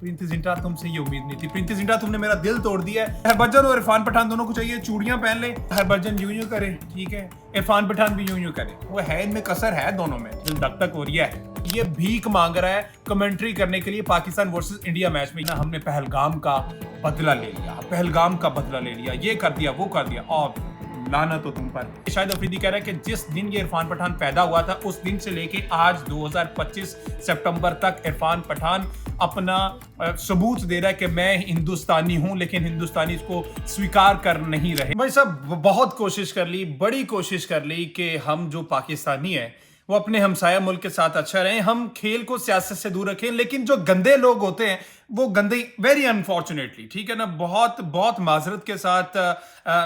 प्रीति जिंटा, तुमसे ये उम्मीद नहीं थी। प्रीति जिंटा, तुमने मेरा दिल तोड़ दिया है। हरभजन और इरफान पठान दोनों को चाहिए चूड़ियां पहन ले, हरभजन यूं यूं करे, ठीक है, इरफान पठान भी यूं यूं करे। वो है, इनमें कसर है दोनों में, दिल धक धक हो रही है। ये भीख मांग रहा है कमेंट्री करने के लिए पाकिस्तान वर्सेस इंडिया मैच में। ना हमने पहलगाम का बदला ले लिया, पहलगाम का बदला ले लिया, ये कर दिया, वो कर दिया, और लाना तो तुम पर। शाहिद अफरीदी कह रहा है कि जिस दिन ये इरफान पठान पैदा हुआ था उस दिन से लेके आज 2025 सितंबर तक इरफान पठान अपना सबूत दे रहा है कि मैं हिंदुस्तानी हूं, लेकिन हिंदुस्तानी इसको स्वीकार कर नहीं रहे। भाई साहब, बहुत कोशिश कर ली, बड़ी कोशिश कर ली कि हम जो पाकिस्तानी है वो अपने हमसाया मुल्क के साथ अच्छा रहें, हम खेल को सियासत से दूर रखें, लेकिन जो गंदे लोग होते हैं वो गंदे, वेरी अनफॉर्चुनेटली, ठीक है ना, बहुत बहुत माजरत के साथ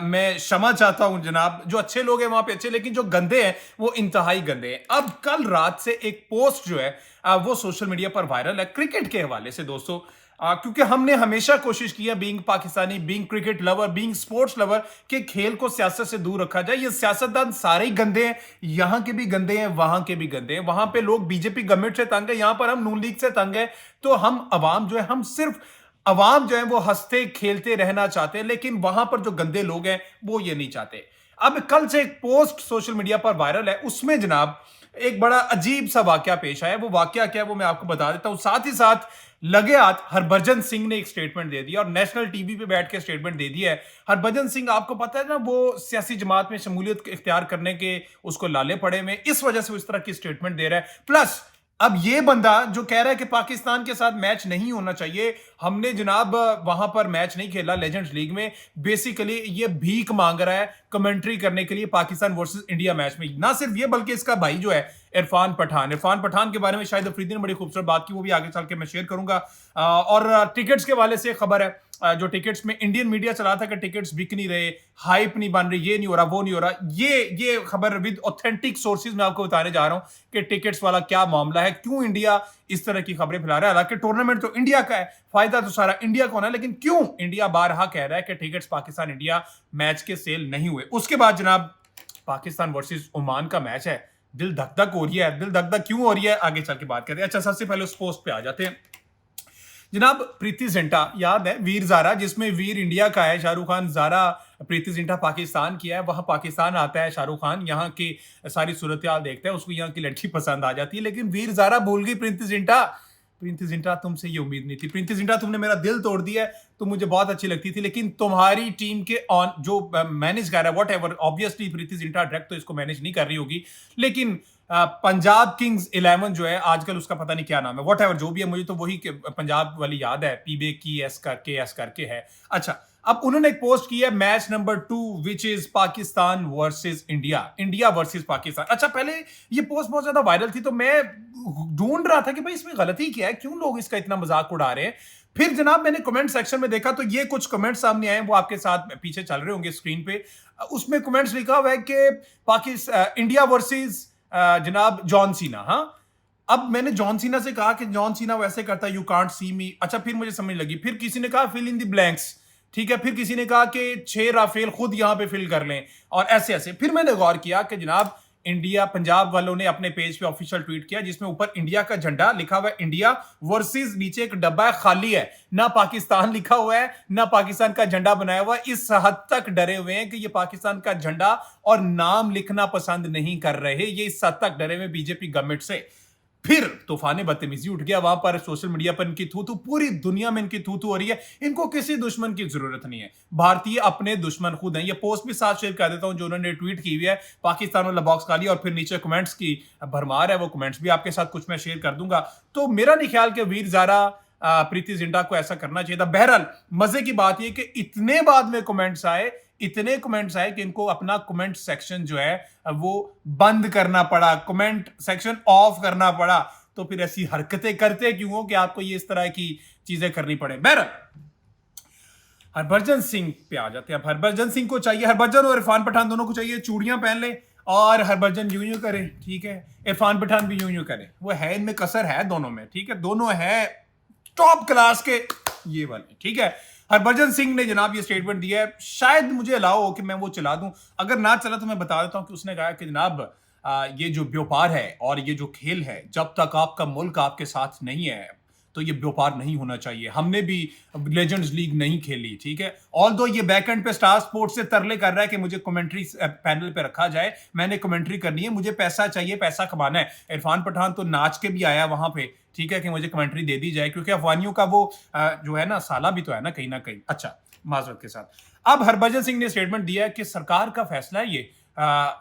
मैं क्षमा चाहता हूं जनाब। जो अच्छे लोग हैं वहां पे अच्छे, लेकिन जो गंदे हैं वो इंतहाई गंदे हैं। अब कल रात से एक पोस्ट जो है वो सोशल मीडिया पर वायरल है क्रिकेट के हवाले से दोस्तों, क्योंकि हमने हमेशा कोशिश की है, being Pakistani, being cricket lover, being sports lover, कि खेल को सियासत से दूर रखा जाए। ये सियासतदान सारे ही गंदे हैं, यहां के भी गंदे हैं, वहां के भी गंदे हैं। वहां पे लोग बीजेपी गवर्नमेंट से तंग है, यहां पर हम नून लीग से तंग है। तो हम अवाम जो है, हम सिर्फ अवाम जो है वो हंसते खेलते रहना चाहते हैं, लेकिन वहां पर जो गंदे लोग हैं वो ये नहीं चाहते। अब कल से एक पोस्ट सोशल मीडिया पर वायरल है, उसमें जनाब एक बड़ा अजीब सा वाकया पेश आया। वो वाकया क्या है वो मैं आपको बता देता हूं। साथ ही साथ लगे हाथ हरभजन सिंह ने एक स्टेटमेंट दे दिया और नेशनल टीवी पे बैठ के स्टेटमेंट दे दिया है। हरभजन सिंह, आपको पता है ना, वो सियासी जमात में शमूलियत इख्तियार करने के उसको लाले पड़े में, इस वजह से वो इस तरह की स्टेटमेंट दे रहा है। प्लस अब ये बंदा जो कह रहा है कि पाकिस्तान के साथ मैच नहीं होना चाहिए, हमने जनाब वहां पर मैच नहीं खेला लेजेंड्स लीग में, बेसिकली ये भीख मांग रहा है कमेंट्री करने के लिए पाकिस्तान वर्सेस इंडिया मैच में। ना सिर्फ ये बल्कि इसका भाई जो है इरफान पठान के बारे में शाहिद अफरीदी ने बड़ी खूबसूरत बात की, वो भी आगे चल के मैं शेयर करूंगा। और टिकट्स के वाले से खबर है, जो टिकट्स में इंडियन मीडिया चला था कि टिकट्स बिक नहीं रहे, हाइप नहीं बन रही, ये नहीं हो रहा, वो नहीं हो रहा, ये खबर विद ऑथेंटिक सोर्सेज मैं आपको बताने जा रहा हूं कि टिकट्स वाला क्या मामला है, क्यों इंडिया इस तरह की खबरें फैला रहा है। हालांकि टूर्नामेंट तो इंडिया का है, फायदा तो सारा इंडिया को होना है, लेकिन क्यों इंडिया बारहा कह रहा है कि टिकट्स पाकिस्तान इंडिया मैच के सेल नहीं हुए। उसके बाद जनाब पाकिस्तान वर्सेस ओमान का मैच है, दिल धक धक हो रही है। दिल धक धक क्यों हो रही है, आगे चल के बात करते हैं। अच्छा, सबसे पहले उस पोस्ट पे आ जाते हैं जनाब। प्रीति जिंटा, याद है वीर ज़ारा, जिसमें वीर इंडिया का है शाहरुख खान, ज़ारा प्रीति जिंटा पाकिस्तान की है। वहां पाकिस्तान आता है शाहरुख खान, यहाँ की सारी सूरत हाल देखता है, उसको यहाँ की लड़की पसंद आ जाती है, लेकिन वीर ज़ारा भूल गई प्रीति जिंटा। प्रीति जिंटा, तुमसे ये उम्मीद नहीं थी। प्रीति जिंटा, तुमने मेरा दिल तोड़ दिया है। तुम मुझे बहुत अच्छी लगती थी, लेकिन तुम्हारी टीम के ऑन जो मैनेज कर रहा है, what ever, obviously Preity Zinta direct तो इसको मैनेज नहीं कर रही होगी, लेकिन पंजाब किंग्स 11 जो है आजकल, उसका पता नहीं क्या नाम है, वॉट एवर जो भी है, मुझे तो वही पंजाब वाली याद है, पीबे की एस करके है। अच्छा, अब उन्होंने एक पोस्ट की है, match number 2 which is Pakistan versus India versus Pakistan. अच्छा, पहले ये पोस्ट बहुत ज्यादा वायरल थी, तो मैं ढूंढ रहा था कि भाई इसमें गलती क्या है, क्यों लोग इसका इतना मजाक उड़ा रहे हैं। फिर जनाब मैंने कमेंट सेक्शन में देखा तो ये कुछ कमेंट सामने आए, वो आपके साथ पीछे चल रहे होंगे स्क्रीन पे। उसमें कमेंट्स लिखा हुआ है कि इंडिया वर्सेस जनाब जॉन सीना। हाँ, अब मैंने जॉन सीना से कहा कि जॉन सीना वैसे करता है, यू कांट सी मी। अच्छा, फिर मुझे समझ लगी, फिर किसी ने कहा फिल इन द ब्लैंक्स, ठीक है, फिर किसी ने कहा कि 6 राफेल खुद यहां पे फिल कर लें, और ऐसे ऐसे। फिर मैंने गौर किया कि जनाब इंडिया, पंजाब वालों ने अपने पेज पे ऑफिशियल ट्वीट किया, जिसमें ऊपर इंडिया का झंडा लिखा हुआ है, इंडिया वर्सेस, नीचे एक डब्बा है खाली है, ना पाकिस्तान लिखा हुआ है ना पाकिस्तान का झंडा बनाया हुआ है। इस हद तक डरे हुए हैं कि ये पाकिस्तान का झंडा और नाम लिखना पसंद नहीं कर रहे, ये इस हद तक डरे हुए बीजेपी गवर्नमेंट से। फिर तूफानी बदतमीजी उठ गया वहां पर, सोशल मीडिया पर इनकी थू थू, पूरी दुनिया में इनकी थू थू हो रही है। इनको किसी दुश्मन की जरूरत नहीं है, भारतीय अपने दुश्मन खुद हैं। ये पोस्ट भी साथ शेयर कर देता हूं जो उन्होंने ट्वीट की हुई है, पाकिस्तान वाला बॉक्स खाली, और फिर नीचे कमेंट्स की भरमार है, वो कमेंट्स भी आपके साथ कुछ मैं शेयर कर दूंगा। तो मेरा नहीं ख्याल कि वीर ज़ारा प्रीति जिंटा को ऐसा करना चाहिए था। बहरहाल मजे की बात यह कि इतने बाद में कमेंट्स आए कि इनको अपना कमेंट सेक्शन जो है वो बंद करना पड़ा, कमेंट सेक्शन ऑफ करना पड़ा। तो फिर ऐसी हरकतें करते क्यों हो कि आपको ये इस तरह की चीजें करनी पड़े। बहरहाल हरभजन सिंह पे आ जाते हैं। अब हरभजन सिंह को चाहिए, हरभजन और इरफान पठान दोनों को चाहिए चूड़ियां पहन ले, और हरभजन यूं यूं करे, ठीक है, इरफान पठान भी यूं यूं करे। वो है, इनमें कसर है दोनों में, ठीक है, दोनों है टॉप क्लास के ये वाले, ठीक है। हरभजन सिंह ने जनाब ये स्टेटमेंट दिया है, शायद मुझे अलाउ हो कि मैं वो चला दूं, अगर ना चला तो मैं बता देता हूं कि उसने कहा कि जनाब ये जो व्यापार है और ये जो खेल है, जब तक आपका मुल्क आपके साथ नहीं है, तो ये व्यापार नहीं होना चाहिए। हमने भी लेजेंड्स लीग नहीं खेली, ठीक है। ऑल्दो ये बैकएंड पे स्टार स्पोर्ट्स से तरले कर रहा है कि मुझे कमेंट्री पैनल पे रखा जाए, मैंने कमेंट्री करनी है, मुझे पैसा चाहिए, पैसा कमाना है। इरफान पठान तो नाच के भी आया वहां पे, ठीक है, कि मुझे कमेंट्री दे दी जाए, क्योंकि अफगानियों का वो जो है ना साला भी तो है ना कहीं। अच्छा, माजरत के साथ अब हरभजन सिंह ने स्टेटमेंट दिया है कि सरकार का फैसला है ये,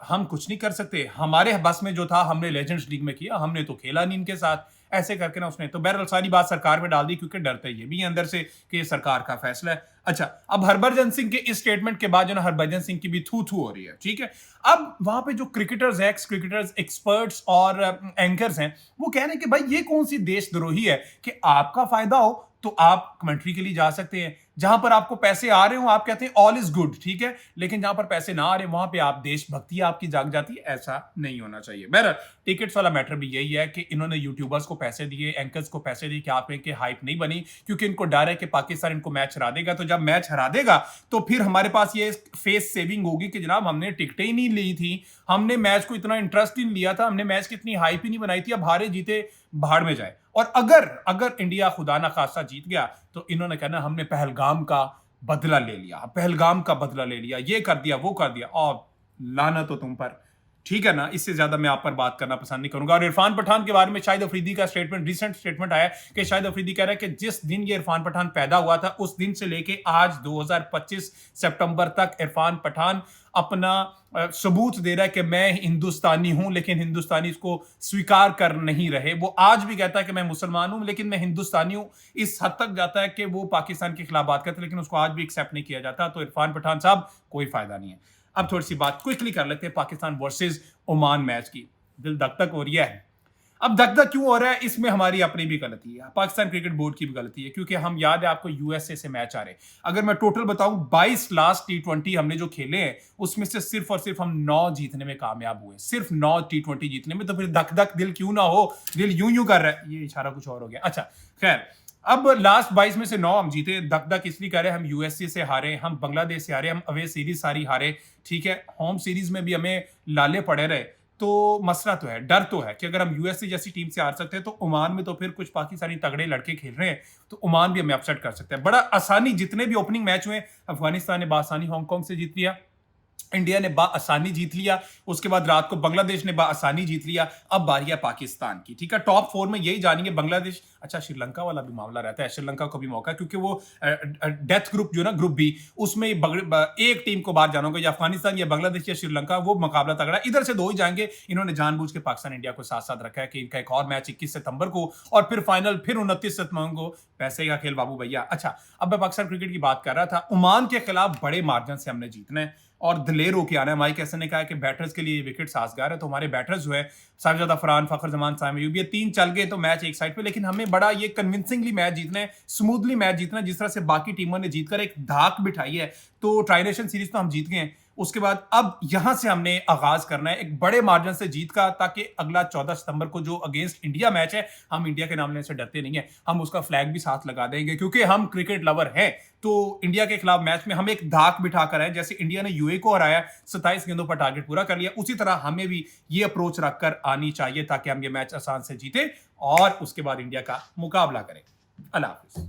हम कुछ नहीं कर सकते, हमारे बस में जो था हमने लेजेंड्स लीग में किया, हमने तो खेला नहीं इनके साथ, ऐसे करके ना उसने तो बहरहाल सारी बात सरकार में डाल दी, क्योंकि डरते ये भी अंदर से कि ये सरकार का फैसला है। अच्छा, अब हरभजन सिंह के इस स्टेटमेंट के बाद जो ना हरभजन सिंह की भी थू थू हो रही है, ठीक है। अब वहां पे जो क्रिकेटर्स, एक्स क्रिकेटर्स, एक्सपर्ट्स और एंकर्स हैं, वो कह रहे हैं कि भाई ये कौन सी देशद्रोही है कि आपका फायदा हो तो आप कमेंट्री के लिए जा सकते हैं, जहां पर आपको पैसे आ रहे हो आप कहते हैं ऑल इज गुड, ठीक है, लेकिन जहां पर पैसे ना आ रहे वहां पे आप देशभक्ति आपकी जाग जाती है। ऐसा नहीं होना चाहिए। बहरहाल टिकट्स वाला मैटर भी यही है कि इन्होंने यूट्यूबर्स को पैसे दिए, एंकर्स को पैसे दिए कि आप इनके हाइप नहीं बनी, क्योंकि इनको डर है कि पाकिस्तान इनको मैच हरा देगा। तो जब मैच हरा देगा तो फिर हमारे पास ये फेस सेविंग होगी कि जनाब हमने टिकटें ही नहीं ली थी, हमने मैच को इतना इंटरेस्ट ही नहीं लिया था, हमने मैच की इतनी हाइप ही नहीं बनाई थी, अब हारे जीते भाड़ में जाए। और अगर इंडिया खुदा ना खासा जीत गया तो इन्होंने कहना हमने पहलगाम का बदला ले लिया, पहलगाम का बदला ले लिया, ये कर दिया, वो कर दिया, और लाना तो तुम पर, ठीक है ना। इससे ज्यादा मैं आप पर बात करना पसंद नहीं करूंगा। और इरफान पठान के बारे में शाहिद अफरीदी का स्टेटमेंट, रिसेंट स्टेटमेंट आया कि शाहिद अफरीदी कह रहा है कि जिस दिन ये इरफान पठान पैदा हुआ था उस दिन से लेके आज 2025 सितंबर तक इरफान पठान अपना सबूत दे रहा है कि मैं हिंदुस्तानी हूं, लेकिन हिंदुस्तानी इसको स्वीकार कर नहीं रहे। वो आज भी कहता है कि मैं मुसलमान हूं लेकिन मैं हिंदुस्तानी हूं, इस हद तक जाता है कि वो पाकिस्तान के खिलाफ बात करते, लेकिन उसको आज भी एक्सेप्ट नहीं किया जाता। तो इरफान पठान साहब कोई फायदा नहीं है। अब थोड़ी सी बात क्विकली कर लेते हैं पाकिस्तान वर्सेस ओमान मैच की। दिल धक धक हो रही है। अब धक धक क्यों हो रहा है, इसमें हमारी अपनी भी गलती है, पाकिस्तान क्रिकेट बोर्ड की भी गलती है, क्योंकि हम याद है आपको यूएसए से मैच आ रहे, अगर मैं टोटल बताऊं 22 लास्ट टी20 हमने जो खेले हैं उसमें से सिर्फ और सिर्फ हम 9 जीतने में कामयाब हुए, सिर्फ 9 टी20 जीतने में। तो फिर धक धक दिल क्यों ना हो, दिल यूं यूं कर रहा है। ये इशारा कुछ और हो गया। अच्छा खैर, अब लास्ट 22 में से 9 हम जीते। धक धक इसलिए कह रहे हैं हम यूएसए से हारे, हम बांग्लादेश से हारे, हम अवे सीरीज सारी हारे, ठीक है, होम सीरीज में भी हमें लाले पड़े रहे। तो मसला तो है, डर तो है कि अगर हम यूएसए जैसी टीम से हार सकते हैं तो ओमान में तो फिर कुछ पाकिस्तानी तगड़े लड़के खेल रहे हैं, तो ओमान भी हमें अपसेट कर सकते हैं बड़ा आसानी। जितने भी ओपनिंग मैच हुए अफगानिस्तान ने बासानी हांगकांग से जीत लिया, इंडिया ने आसानी जीत लिया, उसके बाद रात को बांग्लादेश ने आसानी जीत लिया। अब बारी है पाकिस्तान की, ठीक है। टॉप 4 में यही जानेंगे बांग्लादेश। अच्छा, श्रीलंका वाला भी मामला रहता है, श्रीलंका को भी मौका, क्योंकि वो डेथ ग्रुप जो ना ग्रुप बी, उसमें एक टीम को बाहर जाना होगा, या अफगानिस्तान या बांग्लादेश या श्रीलंका, वो मुकाबला तगड़ा, इधर से 2 ही जाएंगे। इन्होंने जानबूझ के पाकिस्तान इंडिया को साथ साथ रखा है कि इनका एक और मैच 21 सितंबर को और फिर फाइनल फिर 29 सितंबर को। पैसे का खेल बाबू भैया। अच्छा, अब मैं पाकिस्तान क्रिकेट की बात कर रहा था, ओमान के खिलाफ बड़े मार्जिन से हमने जीतना है और दिलेर होके आना है। माइक हसन ने कहा कि बैटर्स के लिए विकेट साजगार है, तो हमारे बैटर्स जो है साजिद अफरान, फखर जमान, साइम अयूब, ये 3 चल गए तो मैच एक साइड पे, लेकिन हमें बड़ा ये कन्विंसिंगली मैच जीतना है, स्मूथली मैच जीतना है, जिस तरह से बाकी टीमों ने जीतकर एक धाक बिठाई है। तो ट्राई नेशन सीरीज तो हम जीत गए हैं, उसके बाद अब यहां से हमने आगाज करना है एक बड़े मार्जिन से जीत का, ताकि अगला 14 सितंबर को जो अगेंस्ट इंडिया मैच है, हम इंडिया के नाम लेने से डरते नहीं है, हम उसका फ्लैग भी साथ लगा देंगे, क्योंकि हम क्रिकेट लवर हैं। तो इंडिया के खिलाफ मैच में हम एक धाक बिठाकर आए, जैसे इंडिया ने यूए को हराया, 27 गेंदों पर टारगेट पूरा कर लिया, उसी तरह हमें भी ये अप्रोच रखकर आनी चाहिए ताकि हम ये मैच आसान से जीते और उसके बाद इंडिया का मुकाबला करें। अल्लाह हाफिज।